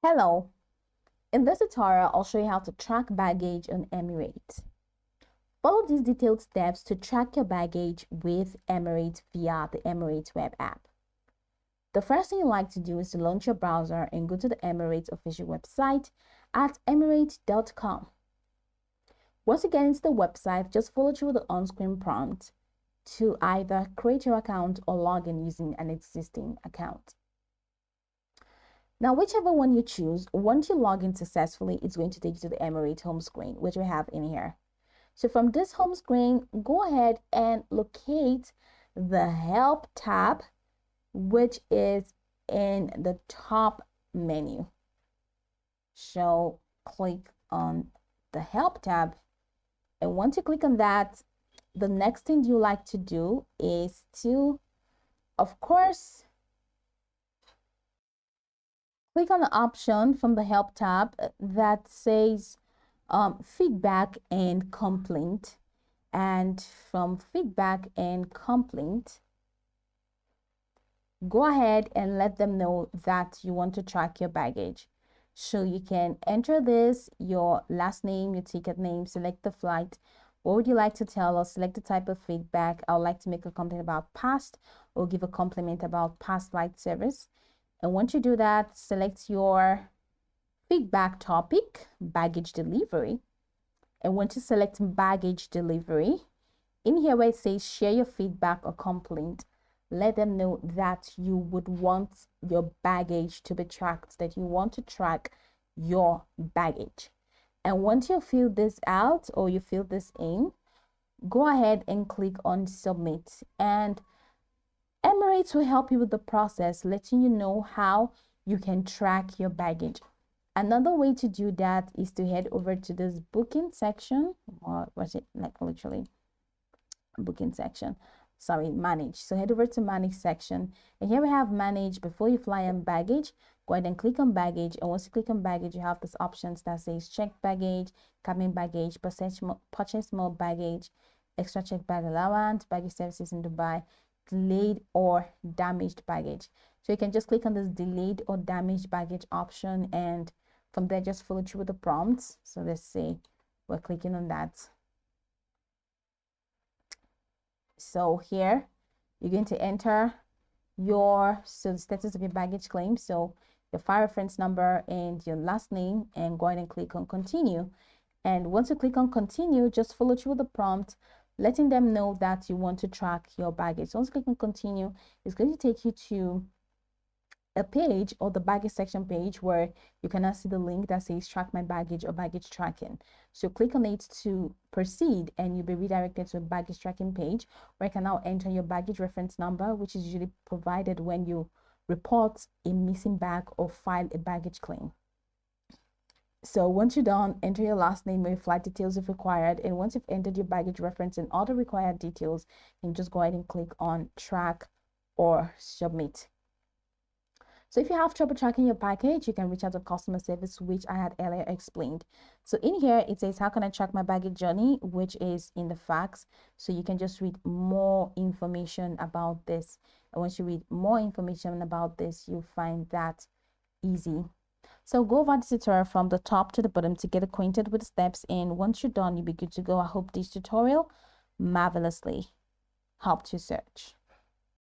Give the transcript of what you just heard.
Hello, in this tutorial, I'll show you how to track baggage on Emirates. Follow these detailed steps to track your baggage with Emirates via the Emirates web app. The first thing you like to do is to launch your browser and go to the Emirates official website at emirates.com. Once you get into the website, just follow through the on-screen prompt to either create your account or log in using an existing account. Now, whichever one you choose, once you log in successfully, it's going to take you to the Emirates home screen, which we have in here. So from this home screen, go ahead and locate the Help tab, which is in the top menu. So click on the Help tab. And once you click on that, the next thing you like to do is to, of course, click on the option from the Help tab that says feedback and complaint. And from feedback and complaint, go ahead and let them know that you want to track your baggage. So you can enter this, your last name, your ticket name, select the flight. What would you like to tell us? Select the type of feedback. I would like to make a complaint about past or give a compliment about past flight service. And once you do that, select your feedback topic, baggage delivery. And once you select baggage delivery, in here where it says share your feedback or complaint, let them know that you would want your baggage to be tracked, that you want to track your baggage. And once you fill this out or you fill this in, go ahead and click on submit. And Emirates will help you with the process, letting you know how you can track your baggage. Another way to do that is to head over to this booking section, or was it like literally booking section? Sorry, manage. So head over to manage section, and here we have manage before you fly on baggage. Go ahead and click on baggage, and once you click on baggage, you have this options that says check baggage, cabin baggage, purchase more baggage, extra check bag allowance, baggage services in Dubai, delayed or damaged baggage. So you can just click on this delayed or damaged baggage option, and from there just follow through with the prompts. So let's say we're clicking on that. So here you're going to enter the status of your baggage claim, so your file reference number and your last name, and go ahead and click on continue. And once you click on continue, just follow through with the prompt, letting them know that you want to track your baggage. So once you click on continue, it's going to take you to a page, or the baggage section page, where you can now see the link that says track my baggage or baggage tracking. So click on it to proceed, and you'll be redirected to a baggage tracking page where you can now enter your baggage reference number, which is usually provided when you report a missing bag or file a baggage claim. So once you're done, enter your last name or your flight details if required. And once you've entered your baggage reference and all the required details, you can just go ahead and click on track or submit. So if you have trouble tracking your package, you can reach out to customer service, which I had earlier explained. So in here, it says, how can I track my baggage journey, which is in the facts. So you can just read more information about this. And once you read more information about this, you'll find that easy. So go over this tutorial from the top to the bottom to get acquainted with the steps. And once you're done, you'll be good to go. I hope this tutorial marvelously helped you search.